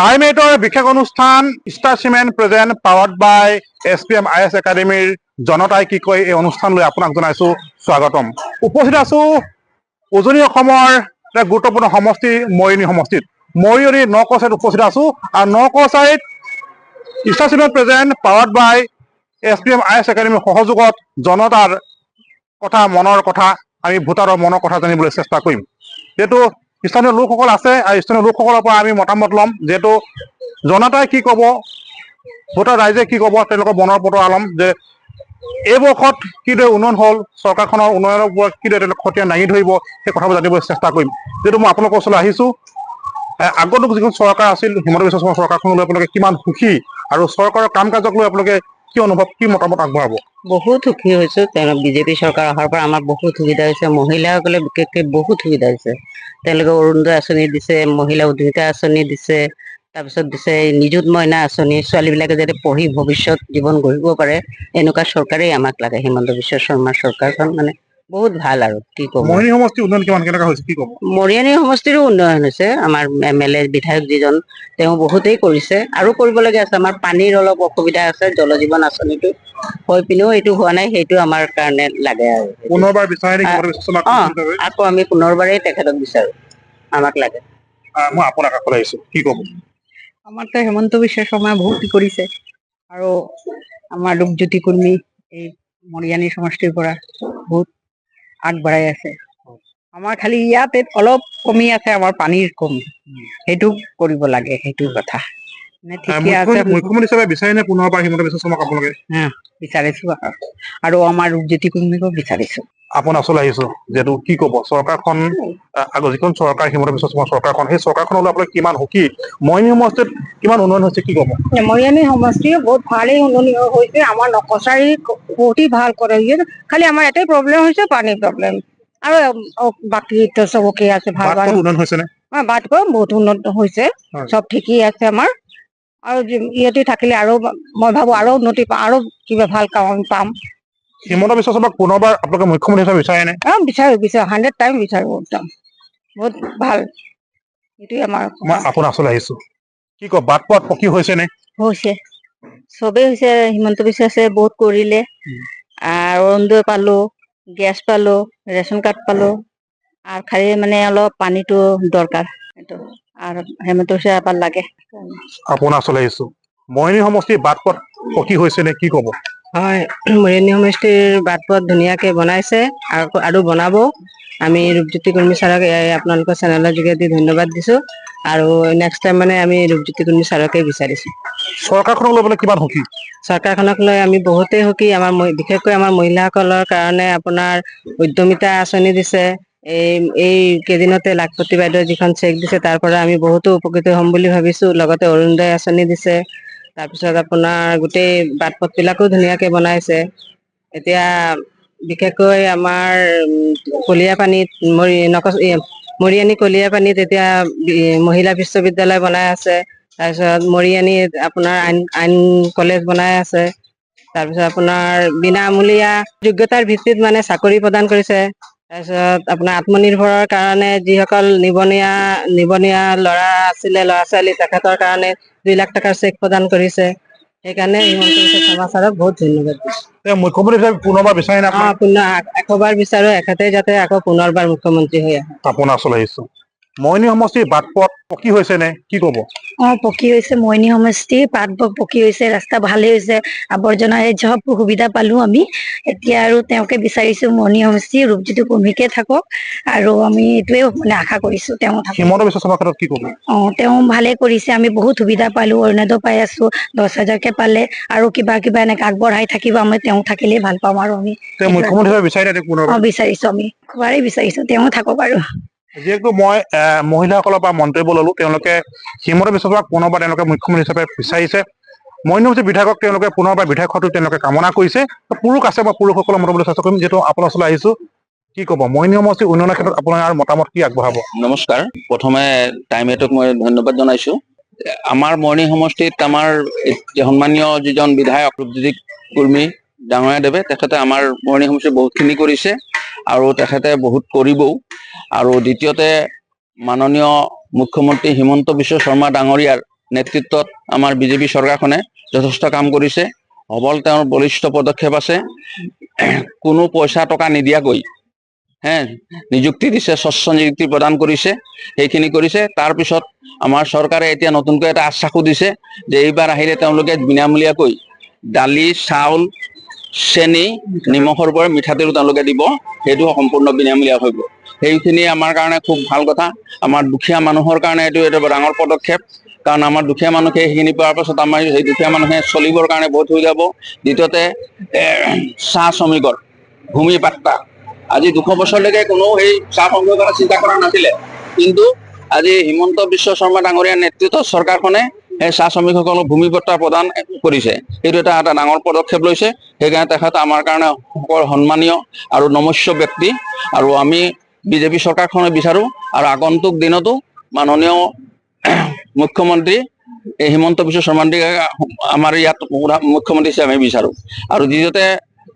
টাইমেটৰ বিশেষ অনুষ্ঠান star cement present powered by SPM IS একাডেমীৰ জনতাই কি কয় এই অনুষ্ঠানলৈ আপোনাক জনাইছো স্বাগতম। উপস্থিত আছো উজনি অসমৰ এটা গুৰুত্বপূৰ্ণ সমষ্টি মৰিয়নি সমষ্টিত। মৰিয়নি নকচাইত উপস্থিত আছো আৰু নকচাইত star cement present powered by SPM IS একাডেমীৰ সহযোগত জনতাৰ কথা মনৰ কথা আমি ভোটাৰৰ মনৰ কথা জানিবলৈ চেষ্টা কৰিম। যেহেতু স্থানীয় লোকসকল আছে আৰু স্থানীয় লোকসকলৰ পৰা আমি মতামত ল'ম, যিহেতু জনতাই কি ক'ব, ভোটাৰ ৰাইজে কি ক'ব, তেওঁলোকৰ মনৰ পতৰ আলম যে এই বৰ্ষত কিদৰে উন্নয়ন হ'ল, চৰকাৰখনৰ উন্নয়নৰ ওপৰত কিদৰে তেওঁলোক খতিয়ান দাঙি ধৰিব, সেই কথাবোৰ জানিবলৈ চেষ্টা কৰিম। যিহেতু মই আপোনালোকৰ ওচৰলৈ আহিছোঁ, আগন্তুক যিখন চৰকাৰ আছিল হিমন্ত বিশ্ব শৰ্মা চৰকাৰখনলৈ আপোনালোকে কিমান সুখী আৰু চৰকাৰৰ কাম কাজক লৈ আপোনালোকে কি অনুভৱ, কি মতামত আগবঢ়াব? বহুত সুখী হৈছো। বিজেপি চৰকাৰ অহাৰ পৰা আমাৰ বহুত সুবিধা হৈছে। মহিলাসকলে বিশেষকৈ বহুত সুবিধা হৈছে। তেওঁলোকে অৰুণোদয় আঁচনি দিছে, মহিলা উদ্যোমিতা আঁচনি দিছে, তাৰপিছত দিছে নিযুত মইনা আঁচনি। ছোৱালীবিলাকে যাতে পঢ়ি ভৱিষ্যত জীৱন গঢ়িব পাৰে, এনেকুৱা চৰকাৰেই আমাক লাগে। হিমন্ত বিশ্ব শৰ্মাৰ চৰকাৰখন মানে বহুত ভাল আৰু কি ক'ব। মৰিয়নি সমষ্টিৰ উন্নয়ন কেনেকুৱা হৈছে কি ক'ব? মৰিয়নি সমষ্টিৰো উন্নয়ন হৈছে। আমাৰ MLA বিধায়ক যিজন, তেওঁ বহুতেই কৰিছে, আৰু কৰিবলগীয়া আছে। আমাৰ পানীৰ অলপ অসুবিধা আছে, জল জীৱন আঁচনিটো হৈ পিনেও এইটো হোৱা নাই, সেইটো আমাৰ কাৰণে লাগে আৰু পুনৰবাৰ বিচাৰে আকৌ আমি পুনৰবাৰেই তেখেতক বিচাৰো, আমাক লাগে। মই আপোনাক আগলৈ আহিছো, কি ক'ব? আমাৰ তো হিমন্ত বিশ্ব শৰ্মাই বহুত কি কৰিছে, আৰু আমাৰ ৰূপজ্যোতি কুৰ্মী এই মৰিয়নি সমষ্টিৰ পৰা বহুত আগবাঢ়াই আছে। আমাৰ খালি ইয়াতে অলপ কমি আছে, আমাৰ পানীৰ কমি, সেইটো কৰিব লাগে, সেইটো কথা। মুখ্যমন্ত্ৰী হিচাপে বিচাৰে নে পুনৰবাৰ হিমন্ত বিশ্ব শৰ্মাক আপোনালোকে? বিচাৰিছো, আৰু আমাৰ ৰূপজ্যোতি কুৰ্মীকো বিচাৰিছো। আপোনাৰ ওচৰলৈ আহিছো, যিহেতু কি ক'ব চৰকাৰখন, যিখন চৰকাৰ হিমন্ত বিশ্ব শৰ্মা চৰকাৰখন, সেই চৰকাৰখনলৈ আপোনালোকে কিমান সুখী? মৰিয়নি সমষ্টিত কিমান উন্নয়ন হৈছে কি ক'ব? মৰিয়নি সমষ্টিও বহুত ভালেই উন্নয়ন হৈছে। আমাৰ নকচাৰী বহুতেই ভাল কৰে, খালি আমাৰ এটাই প্ৰব্লেম হৈছে, পানীৰ প্ৰব্লেম, আৰু বাকী চবকে আছে ভাল ভাল উন্নয়ন হৈছে নে? বাটকৈ বহুত উন্নত হৈছে, চব ঠিকেই আছে আমাৰ। আৰু ইয়াতে থাকিলে আৰু মই ভাবো আৰু উন্নতি পাম, আৰু কিবা ভাল কাম আমি পাম। হিমন্ত বিশ্ব শৰ্মাক পুনৰবাৰ আপোনালোকে মুখ্যমন্ত্ৰী হিচাপে বিচাৰে নে? বিচাৰো 100 টাইম বিচাৰো, একদম বহুত ভাল। এইটোৱে আমাৰ। মই আপোনাৰ ওচৰলৈ আহিছো, কি কয় বাট পথ পকী হৈছে নে? হৈছে, চবেই হৈছে। হিমন্ত বিশ্ব বহুত কৰিলে, অৰুণোদয় পালো, গেছ পালো, ৰেচন কাৰ্ড পালো, আৰু খালি মানে অলপ পানীটো দৰকাৰ, সেইটো আৰু হিমন্ত বিশ্ব এবাৰ লাগে। আপোনাৰ ওচৰলৈ আহিছো, মৰিয়নি সমষ্টিৰ বাট পথ পকী হৈছে নে কি ক'ব? হয়, মৰিয়নি সমষ্টিৰ বাট পথ ধুনীয়াকে বনাইছে, আৰু বনাব। আমি ৰূপজ্যোতি কুৰ্মী ছাৰক আপোনালোকৰ চেনেলৰ যোগেদি ধন্যবাদ দিছো, আৰু নেক্সট টাইম মানে আমি ৰূপজ্যোতি কুৰ্মী ছাৰকে বিচাৰিছো। চৰকাৰখনক লৈ পেলাই কিমান সুখী? চৰকাৰখনক লৈ আমি বহুতেই সুখী। আমাৰ বিশেষকৈ আমাৰ মহিলাসকলৰ কাৰণে আপোনাৰ উদ্যমিতা আঁচনি দিছে। এই কেইদিনতে লাখপতি বাইদেৱে যিখন চেক দিছে, তাৰ পৰা আমি বহুতো উপকৃত হ'ম বুলি ভাবিছো। লগতে অৰুণোদয় আঁচনি দিছে, তাৰপিছত আপোনাৰ গোটেই বাট পথ বিলাকো ধুনীয়াকে বনাইছে। এতিয়া বিশেষকৈ আমাৰ কলিয়াপানীত মৰিয়নি কলিয়াপানীত এতিয়া মহিলা বিশ্ববিদ্যালয় বনাই আছে। তাৰপিছত মৰিয়নিত আপোনাৰ আইন কলেজ বনাই আছে। তাৰপিছত আপোনাৰ বিনামূলীয়া যোগ্যতাৰ ভিত্তিত মানে চাকৰি প্ৰদান কৰিছে। তাৰপিছত আপোনাৰ আত্মনিৰ্ভৰৰ কাৰণে যিসকল নিবনুৱা ল'ৰা আছিলে, ল'ৰা ছোৱালী, তেখেতৰ কাৰণে 2 লাখ টকাৰ চেক প্ৰদান কৰিছে। সেইকাৰণে হিমন্ত বিশ্ব শৰ্মা ছাৰক বহুত ধন্যবাদ দিছো। মুখ্যমন্ত্ৰী হিচাপে পুনৰবাৰ বিচাৰে নে? এশবাৰ বিচাৰো, এখেতে যাতে আকৌ পুনৰবাৰ মুখ্যমন্ত্ৰী হৈ আহে। আপোনাৰ ওচৰলৈ আহিছো, মৰিয়নি সমষ্টিৰ বাট পথ পকী হৈছে নে কি ক'ব? পকী হৈছে। মৰিয়নি সমষ্টিৰ বাট পকী হৈছে, ৰাস্তা ভালেই হৈছে, আৱৰ্জনা চব সুবিধা পালো আমি। এতিয়া আৰু তেওঁকে বিচাৰিছো, মৰিয়নি সমষ্টি ৰূপজ্যোতি কুৰ্মীকে থাকক, আৰু আমি এইটোৱে মানে আশা কৰিছো তেওঁ থাকক। হিমন্ত বিশ্ব শৰ্মাৰ ক্ষেত্ৰত কি ক'ব? তেওঁ ভালে কৰিছে, আমি বহুত সুবিধা পালো, অৰুণোদয় পাই আছো, 10,000কে পালে, আৰু কিবা এনেকে আগবঢ়াই থাকিব। আমি তেওঁ থাকিলেই ভাল পাম, আৰু আমি মুখ্যমন্ত্ৰী হিচাপে বিচাৰে বিচাৰিছো, আমি খুবেই বিচাৰিছো তেওঁ থাকক। আৰু যিহেতু মই মহিলাসকলৰ পৰা মন্তব্য ললো, তেওঁলোকে হিমন্ত বিশ্ব শৰ্মাক পুনৰবাৰ তেওঁলোকে মুখ্যমন্ত্ৰী হিচাপে বিচাৰিছে। মৰিয়নি সমষ্টিৰ বিধায়কক তেওঁলোকে পুনৰবাৰ বিধায়ক হোৱাটো তেওঁলোকে কামনা কৰিছে। পুৰুষ আছে, মই পুৰুষসকলৰ মতামত চেষ্টা কৰিম। যিহেতু আপোনাৰ ওচৰলৈ আহিছো, কি ক'ব মৰিয়নি সমষ্টিৰ উন্নয়নৰ ক্ষেত্ৰত আপোনাৰ মতামত কি আগবঢ়াব? নমস্কাৰ, প্ৰথমে টাইমেটক মই ধন্যবাদ জনাইছো। আমাৰ মৰিয়নি সমষ্টিত আমাৰ সন্মানীয় যিজন বিধায়ক ৰূপজ্যোতি কুৰ্মী ডাঙৰীয়াদেৱে, তেখেতে আমাৰ মৰিয়নি সমষ্টিত বহুতখিনি কৰিছে, আৰু তেখেতে বহুত কৰিবও। আৰু দ্বিতীয়তে মাননীয় মুখ্যমন্ত্ৰী হিমন্ত বিশ্ব শৰ্মা ডাঙৰীয়াৰ নেতৃত্বত আমাৰ বিজেপি চৰকাৰখনে যথেষ্ট কাম কৰিছে। সবল তেওঁৰ বলিষ্ঠ পদক্ষেপ আছে। কোনো পইচা টকা নিদিয়াকৈ নিযুক্তি দিছে, স্বচ্ছ নিযুক্তি প্ৰদান কৰিছে, সেইখিনি কৰিছে। তাৰপিছত আমাৰ চৰকাৰে এতিয়া নতুনকৈ এটা আশ্বাসো দিছে যে এইবাৰ আহিলে তেওঁলোকে বিনামূলীয়াকৈ দালি, চাউল, চেনি, নিমখৰ পৰা মিঠাতেলো তেওঁলোকে দিব, সেইটো সম্পূৰ্ণ বিনামূলীয়া হ'ব। সেইখিনি আমাৰ কাৰণে খুব ভাল কথা। আমাৰ দুখীয়া মানুহৰ কাৰণে এইটো এটা ডাঙৰ পদক্ষেপ, কাৰণ আমাৰ দুখীয়া মানুহে সেইখিনি পোৱাৰ পাছত আমাৰ সেই দুখীয়া মানুহে চলিবৰ কাৰণে বহুত হৈ যাব। দ্বিতীয়তে চাহ শ্ৰমিকৰ ভূমি পাট্টা, আজি 200 বছৰলৈকে কোনো সেই চাহ শ্ৰমিকৰ কথা চিন্তা কৰা নাছিলে, কিন্তু আজি হিমন্ত বিশ্ব শৰ্মা ডাঙৰীয়াৰ নেতৃত্বত চৰকাৰখনে সেই চাহ শ্ৰমিকসকলক ভূমি পট্টা প্ৰদান কৰিছে। সেইটো এটা ডাঙৰ পদক্ষেপ লৈছে। সেইকাৰণে তেখেত আমাৰ কাৰণে সন্মানীয় আৰু নমস্য ব্যক্তি। আৰু আমি বিজেপি চৰকাৰখনে বিচাৰো আৰু আগন্তুক দিনতো মাননীয় মুখ্যমন্ত্ৰী হিমন্ত বিশ্ব শৰ্মাক আমাৰ ইয়াত মুখ্যমন্ত্ৰী হিচাপে আমি বিচাৰো। আৰু দ্বিতীয়তে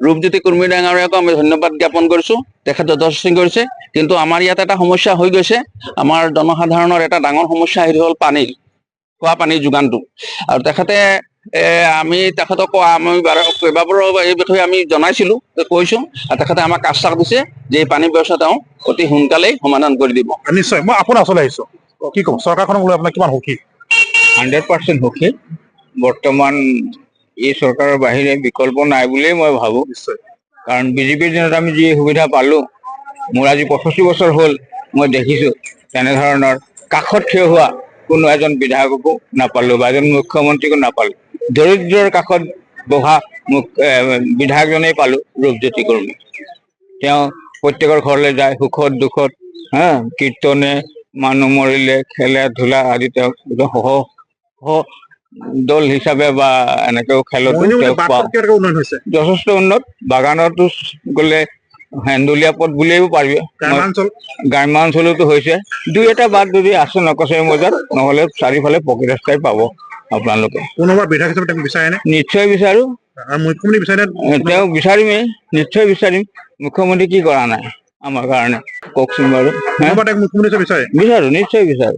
ৰূপজ্যোতি কুৰ্মী ডাঙৰীয়াকো আমি ধন্যবাদ জ্ঞাপন কৰিছো, তেখেত যথেষ্ট কৰিছে। কিন্তু আমাৰ ইয়াত এটা সমস্যা হৈ গৈছে, আমাৰ জনসাধাৰণৰ এটা ডাঙৰ সমস্যা সেইটো হ'ল পানীৰ, খোৱা পানীৰ যোগানটো। আৰু তেখেতে আমি তেখেতক আমি কেইবাবাৰো এই বিষয়ে আমি জনাইছিলো, কৈছো, আৰু তেখেতে আমাক আশ্বাস দিছে যে এই পানীৰ ব্যৱস্থা তেওঁ অতি সোনকালেই সমাধান কৰি দিব। নিশ্চয়। মই আপোনাৰ ওচৰলৈ আহিছো, কি ক'ব চৰকাৰখনক লৈ আপোনাৰ কিমান সুখী? 100% সুখী। বৰ্তমান এই চৰকাৰৰ বাহিৰে বিকল্প নাই বুলিয়েই মই ভাবো। নিশ্চয়। কাৰণ বিজেপিৰ দিনত আমি যি সুবিধা পালো, মোৰ আজি 85 বছৰ হ'ল, মই দেখিছো তেনেধৰণৰ কাষত থিয় হোৱা কোনো এজন বিধায়ককো নাপালো বা এজন মুখ্যমন্ত্ৰীকো নাপালো। দৰিদ্ৰৰ কাষত বহা বিধায়কজনেই পালো, ৰূপজ্যোতি কুৰ্মী। তেওঁ প্ৰত্যেকৰ ঘৰলৈ যায়, সুখত দুখত, কীৰ্তনে, মানুহ মৰিলে, খেলা ধূলা আদি তেওঁক সহ দল হিচাপে বা এনেকেও খেলতো তেওঁক পাওঁ। উন্নয়ন হৈছে, যথেষ্ট উন্নত। বাগানতো গ'লে হেন্দুলীয়া পথ বুলিব পাৰিব। গ্ৰাম্যাঞ্চলতো হৈছে। দুই এটা বাট যদি আছে নকছাৰী মৌজাত, নহ'লে চাৰিওফালে পকী ৰাস্তাই পাব আপোনালোকে। কোনোবা বিধায়ক হিচাপে তেওঁক বিচাৰেনে? নিশ্চয় বিচাৰো। মুখ্যমন্ত্ৰী বিচাৰে? তেওঁক বিচাৰিমেই, নিশ্চয় বিচাৰিম। মুখ্যমন্ত্ৰী কি কৰা নাই আমাৰ কাৰণে কওকচোন বাৰু? মুখ্যমন্ত্ৰী বিচাৰে? বিচাৰো, নিশ্চয় বিচাৰো।